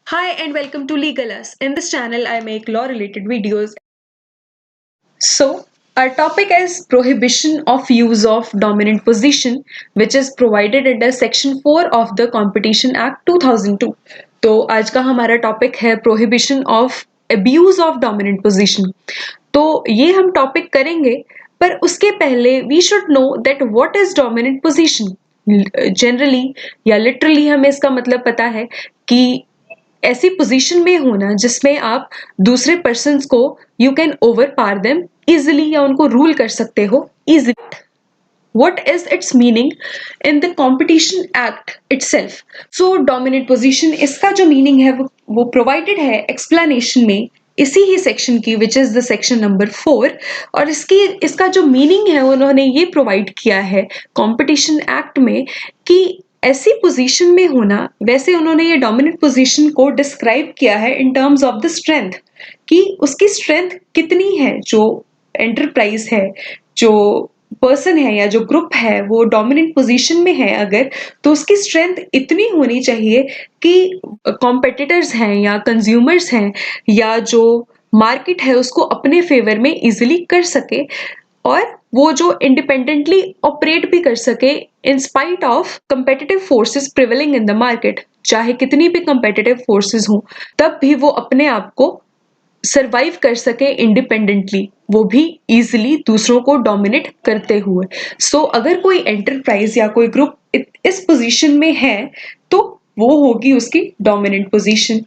Hi and welcome to Legal Us. In this channel, I make law related videos. So, our topic is prohibition of use of dominant position, which is provided under Section 4 of the Competition Act 2002. तो आज का हमारा topic है prohibition of abuse of dominant position. तो ये हम topic करेंगे, पर उसके पहले we should know that what is dominant position. Generally या लिटरली हमें इसका मतलब पता है कि ऐसी पोजीशन में होना जिसमें आप दूसरे पर्सन्स को you can overpower them easily या उनको रूल कर सकते हो easily. What is its meaning in the Competition Act itself? So dominant position इसका जो meaning है वो provided है explanation में इसी ही सेक्शन की which is the section number 4 और इसका जो मीनिंग है उन्होंने ये प्रोवाइड किया है कॉम्पिटिशन एक्ट में कि ऐसी पोजीशन में होना. वैसे उन्होंने ये डोमिनेंट पोजीशन को डिस्क्राइब किया है in terms of the strength कि उसकी स्ट्रेंथ कितनी है. जो एंटरप्राइज है, जो पर्सन है या जो ग्रुप है वो डोमिनेंट पोजीशन में है अगर, तो उसकी स्ट्रेंथ इतनी होनी चाहिए कि कॉम्पिटिटर्स हैं या कंज्यूमर्स हैं या जो मार्केट है उसको अपने फेवर में इजिली कर सके और वो जो इंडिपेंडेंटली ऑपरेट भी कर सके in spite of competitive forces prevailing in the market. चाहे कितनी भी कंपेटिटिव फोर्सेस हों तब भी वो अपने आप को सरवाइव कर सके इंडिपेंडेंटली, वो भी इजिली दूसरों को डोमिनेट करते हुए. सो अगर कोई एंटरप्राइज या कोई ग्रुप इस पोजीशन में है तो वो होगी उसकी डोमिनेंट पोजीशन.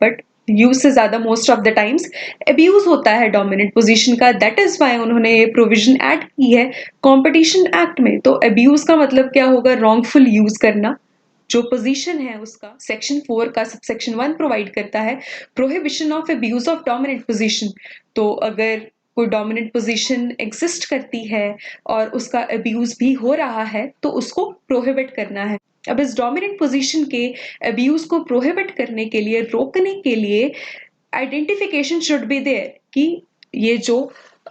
बट यूज से ज्यादा most of the times abuse होता है डोमिनेंट पोजीशन का. दैट इज वाई उन्होंने ये प्रोविजन ऐड की है कॉम्पिटिशन एक्ट में. तो अब्यूज का मतलब क्या होगा? रॉन्गफुल यूज करना. जो पोजीशन है उसका सेक्शन 4 का सबसेक्शन 1 प्रोवाइड करता है prohibition of abuse of dominant position. तो अगर कोई डोमिनेंट पोजीशन एग्जिस्ट करती है और उसका अब्यूज भी हो रहा है तो उसको प्रोहिबिट करना है. अब इस डोमिनेंट पोजीशन के अब्यूज को प्रोहिबिट करने के लिए, रोकने के लिए आइडेंटिफिकेशन शुड बी देयर कि ये जो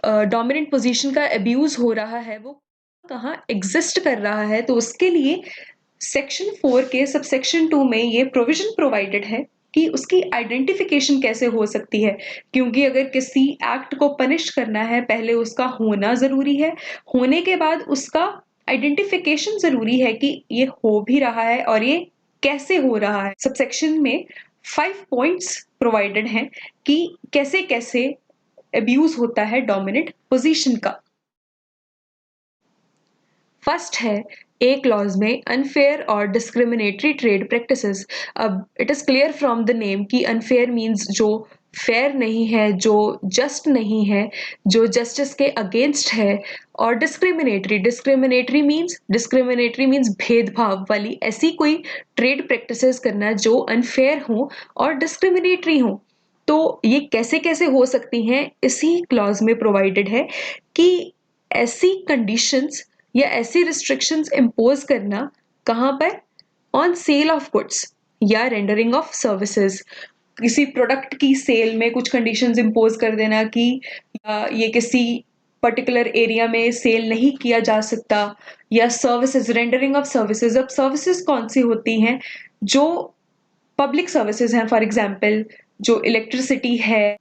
डोमिनेंट पोजीशन का अब्यूज हो रहा है वो कहाँ एग्जिस्ट कर रहा है. तो उसके लिए सेक्शन 4 के सबसेक्शन 2 में ये प्रोविजन प्रोवाइडेड है कि उसकी आइडेंटिफिकेशन कैसे हो सकती है. क्योंकि अगर किसी एक्ट को पनिश करना है पहले उसका होना जरूरी है, होने के बाद उसका आइडेंटिफिकेशन जरूरी है कि ये हो भी रहा है और ये कैसे हो रहा है. सबसेक्शन में 5 पॉइंट्स प्रोवाइडेड हैं कि कैसे कैसे अब्यूज होता है डोमिनेंट पोजीशन का. फर्स्ट है ए क्लॉज में अनफेयर और डिस्क्रिमिनेटरी ट्रेड प्रैक्टिसेस. अब it is clear from the name कि अनफेयर मींस जो फेयर नहीं है, जो जस्ट नहीं है, जो जस्टिस के अगेंस्ट है. और डिस्क्रिमिनेटरी मींस भेदभाव वाली ऐसी कोई ट्रेड प्रैक्टिसेस करना जो अनफेयर हो और डिस्क्रिमिनेटरी हो. तो ये कैसे कैसे हो सकती हैं इसी क्लॉज में प्रोवाइडेड है कि ऐसी कंडीशंस या ऐसी रिस्ट्रिक्शंस इम्पोज करना कहाँ पर? ऑन सेल ऑफ गुड्स या रेंडरिंग ऑफ सर्विसेज. किसी प्रोडक्ट की सेल में कुछ कंडीशंस इम्पोज कर देना कि ये किसी पर्टिकुलर एरिया में सेल नहीं किया जा सकता. या सर्विसेज, रेंडरिंग ऑफ सर्विसेज. अब सर्विसेज कौन सी होती हैं? जो पब्लिक सर्विसेज हैं, फॉर एग्जाम्पल जो इलेक्ट्रिसिटी है,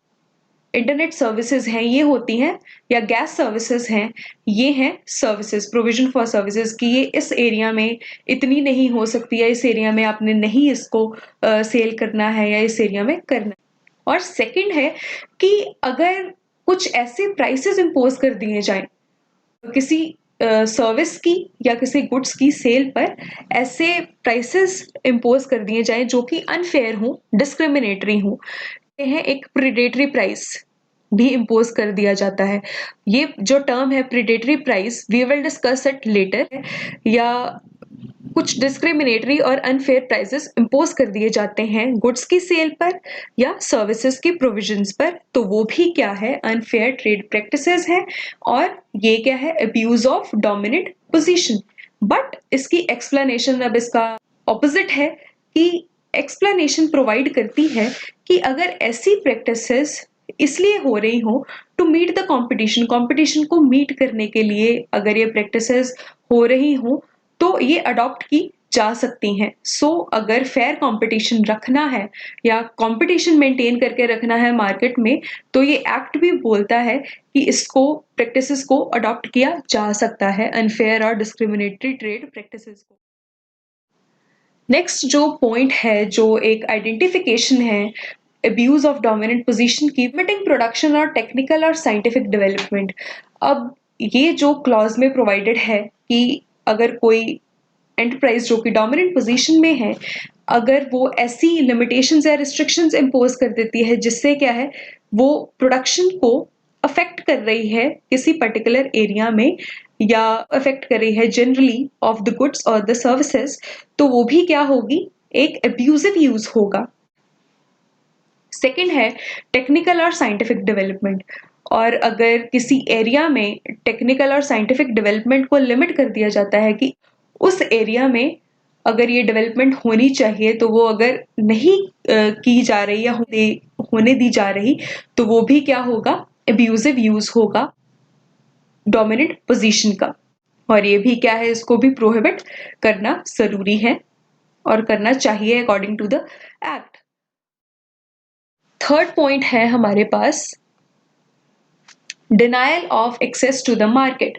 इंटरनेट सर्विसेज हैं, ये होती हैं. या गैस सर्विसेज हैं, ये हैं सर्विसेज, प्रोविजन फॉर सर्विसेज कि ये इस एरिया में इतनी नहीं हो सकती है, इस एरिया में आपने नहीं इसको सेल करना है या इस एरिया में करना है. और सेकंड है कि अगर कुछ ऐसे प्राइसेस इंपोज कर दिए जाएं किसी सर्विस की या किसी गुड्स की सेल पर, ऐसे प्राइसेस इंपोज कर दिए जाएं जो कि अनफेयर हो, डिस्क्रिमिनेटरी हो, है एक प्रीडेटरी प्राइस भी इम्पोज कर दिया जाता है. ये जो टर्म है predatory price, we will discuss it later. या कुछ डिस्क्रिमिनेटरी और अनफेयर प्राइसेस इम्पोज कर दिए जाते हैं गुड्स की सेल पर या सर्विसेज की प्रोविजंस पर, तो वो भी क्या है? अनफेयर ट्रेड प्रैक्टिसेस है और ये क्या है? Abuse of dominant position. But इसकी एक्सप्लेनेशन अब इसका ऑपोजिट है कि एक्सप्लेनेशन प्रोवाइड करती है कि अगर ऐसी प्रैक्टिसेस इसलिए हो रही हो टू मीट द कंपटीशन को मीट करने के लिए अगर ये प्रैक्टिसेस हो रही हो तो ये अडॉप्ट की जा सकती हैं। सो अगर फेयर कंपटीशन रखना है या कंपटीशन मेंटेन करके रखना है मार्केट में, तो ये एक्ट भी बोलता है कि इसको प्रैक्टिसेस को अडॉप्ट किया जा सकता है, अनफेयर और डिस्क्रिमिनेटरी ट्रेड प्रैक्टिसेस को। नेक्स्ट जो पॉइंट है, जो एक आइडेंटिफिकेशन है अब्यूज ऑफ डोमिनेंट पोजीशन की, लिमिटिंग प्रोडक्शन और टेक्निकल और साइंटिफिक डेवलपमेंट। अब ये जो क्लॉज में प्रोवाइडेड है कि अगर कोई एंटरप्राइज जो कि डोमिनेंट पोजीशन में है, अगर वो ऐसी लिमिटेशंस या रिस्ट्रिक्शंस इम्पोज कर देती है जिससे क्या है, वो प्रोडक्शन को अफेक्ट कर रही है किसी पर्टिकुलर एरिया में, या अफेक्ट कर रही है जनरली ऑफ द गुड्स और द सर्विसेज, तो वो भी क्या होगी, एक अब्यूजिव यूज होगा। सेकेंड है टेक्निकल और साइंटिफिक डेवलपमेंट। और अगर किसी एरिया में टेक्निकल और साइंटिफिक डेवलपमेंट को लिमिट कर दिया जाता है कि उस एरिया में अगर ये डेवलपमेंट होनी चाहिए तो वो अगर नहीं की जा रही या होने दी जा रही, तो वो भी क्या होगा, अब्यूजिव यूज होगा डोमिनेंट पोजीशन का। और ये भी क्या है, इसको भी प्रोहिबिट करना जरूरी है और करना चाहिए according to the act. Third point है हमारे पास denial of access to the market.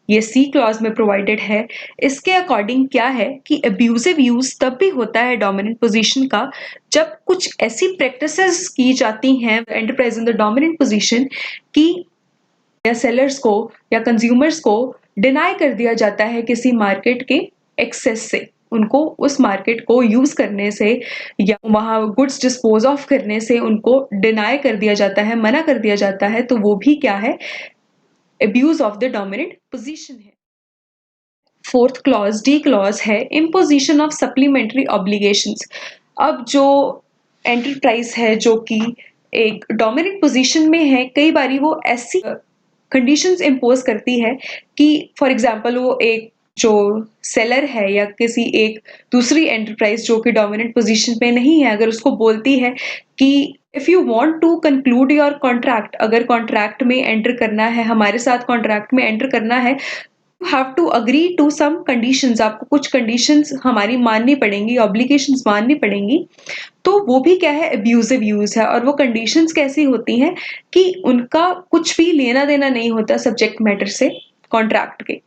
ये सी क्लॉज में प्रोवाइडेड है। इसके अकॉर्डिंग क्या है कि अब्यूजिव यूज तब भी होता है डोमिनेंट पोजीशन का जब कुछ ऐसी प्रैक्टिसेस की जाती हैं enterprise in the dominant position कि या सेलर्स को या कंज्यूमर्स को डिनाई कर दिया जाता है किसी मार्केट के एक्सेस से, उनको उस मार्केट को यूज करने से या वहां गुड्स डिस्पोज ऑफ करने से उनको डिनाई कर दिया जाता है, मना कर दिया जाता है, तो वो भी क्या है, abuse of the dominant position है। फोर्थ क्लॉज डी क्लॉज है इम्पोजिशन ऑफ सप्लीमेंट्री ऑब्लिगेशंस। अब जो एंटरप्राइज है जो कि एक डोमिनेंट पोजीशन में है, कई बारी वो ऐसी कंडीशंस इम्पोज करती है कि फॉर एग्जांपल वो एक जो सेलर है या किसी एक दूसरी एंटरप्राइज जो कि डोमिनेंट पोजीशन पे नहीं है, अगर उसको बोलती है कि if you want to conclude your contract, अगर कॉन्ट्रैक्ट में एंटर करना है, हमारे साथ कॉन्ट्रैक्ट में एंटर करना है, you have to agree to some conditions, आपको कुछ कंडीशंस हमारी माननी पड़ेंगी, ऑब्लिगेशंस माननी पड़ेंगी, तो वो भी क्या है, अब्यूजिव यूज है। और वो कंडीशंस कैसी होती हैं कि उनका कुछ भी लेना देना नहीं होता सब्जेक्ट मैटर से कॉन्ट्रैक्ट के।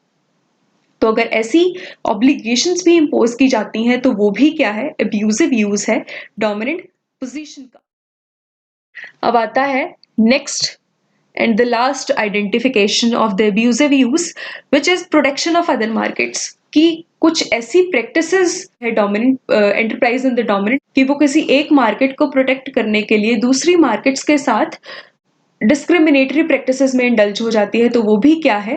तो अगर ऐसी ऑब्लिगेशंस भी इंपोज की जाती हैं तो वो भी क्या है, अब्यूजिव यूज है डोमिनेंट पोजीशन का। अब आता है next and the last identification of the abusive use, which is protection of other markets, कि कुछ ऐसी practices है dominant enterprise in the dominant कि वो किसी एक मार्केट को प्रोटेक्ट करने के लिए दूसरी मार्केट्स के साथ डिस्क्रिमिनेटरी प्रैक्टिसेस में इंडल्ज हो जाती है, तो वो भी क्या है,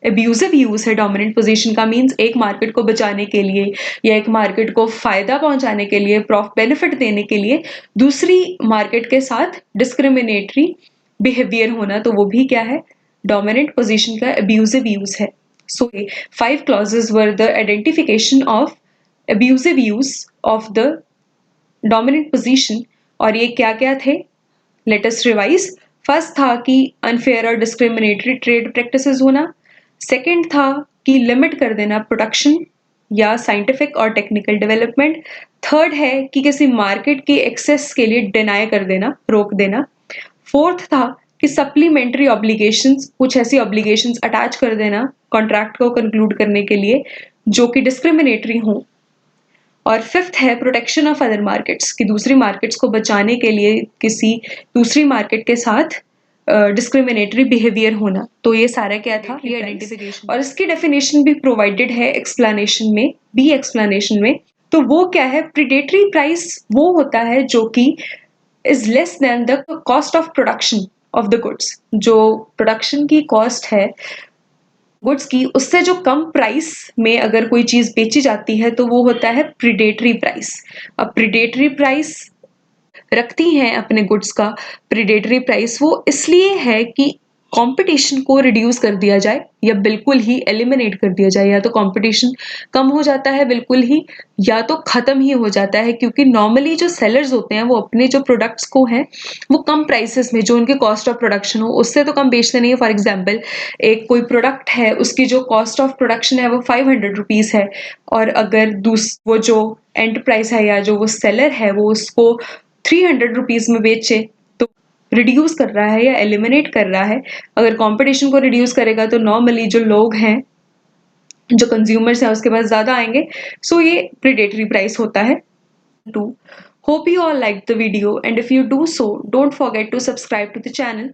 अब्यूजिव यूज है डोमिनेंट पोजीशन का। मींस एक मार्केट को बचाने के लिए या एक मार्केट को फायदा पहुंचाने के लिए, बेनिफिट देने के लिए दूसरी मार्केट के साथ डिस्क्रिमिनेटरी बिहेवियर होना, तो वो भी क्या है, डोमिनेंट पोजीशन का अब्यूजिव यूज है। सो 5 clauses were the identification of abusive use of the dominant position. और ये क्या क्या थे, लेट अस रिवाइज। फर्स्ट था कि अनफेयर और डिस्क्रिमिनेटरी ट्रेड प्रैक्टिसेस होना। सेकंड था कि लिमिट कर देना प्रोडक्शन या साइंटिफिक और टेक्निकल डेवलपमेंट। थर्ड है कि किसी मार्केट के एक्सेस के लिए डिनाई कर देना, रोक देना। फोर्थ था कि सप्लीमेंट्री ऑब्लिगेशंस, कुछ ऐसी ऑब्लिगेशंस अटैच कर देना कॉन्ट्रैक्ट को कंक्लूड करने के लिए जो कि डिस्क्रिमिनेटरी हो। और फिफ्थ है प्रोटेक्शन ऑफ अदर मार्केट्स, कि दूसरी मार्केट्स को बचाने के लिए किसी दूसरी मार्केट के साथ डिस्क्रिमिनेटरी बिहेवियर होना। तो ये सारा क्या था, ये आइडेंटिफिकेशन। और इसकी डेफिनेशन भी प्रोवाइडेड है एक्सप्लेनेशन में, बी एक्सप्लेनेशन में। तो वो क्या है, प्रीडेटरी प्राइस वो होता है जो कि is less than the cost of production of the goods। जो प्रोडक्शन की कॉस्ट है गुड्स की, उससे जो कम प्राइस में अगर कोई चीज बेची जाती है तो वो होता है प्रीडेटरी प्राइस। अब प्रीडेटरी प्राइस रखती हैं अपने गुड्स का, प्रीडेटरी प्राइस वो इसलिए है कि कंपटीशन को रिड्यूस कर दिया जाए या बिल्कुल ही एलिमिनेट कर दिया जाए। या तो कंपटीशन कम हो जाता है बिल्कुल ही, या तो खत्म ही हो जाता है, क्योंकि नॉर्मली जो सेलर्स होते हैं वो अपने जो प्रोडक्ट्स को हैं वो कम प्राइसेस में, जो उनके कॉस्ट ऑफ प्रोडक्शन हो उससे तो कम बेचते नहीं है। फॉर एग्जाम्पल, एक कोई प्रोडक्ट है, उसकी जो कॉस्ट ऑफ प्रोडक्शन है वो 500 रुपीज है, और अगर वो जो एंटरप्राइज है या जो वो सेलर है वो उसको 300 रुपीज में बेचे, रिड्यूस कर रहा है या एलिमिनेट कर रहा है। अगर कंपटीशन को रिड्यूस करेगा तो नॉर्मली जो लोग हैं, जो कंज्यूमर्स हैं, उसके पास ज्यादा आएंगे। सो ये प्रेडेटरी प्राइस होता है। To, hope you all liked the video, and if you do so, don't forget to subscribe to the channel.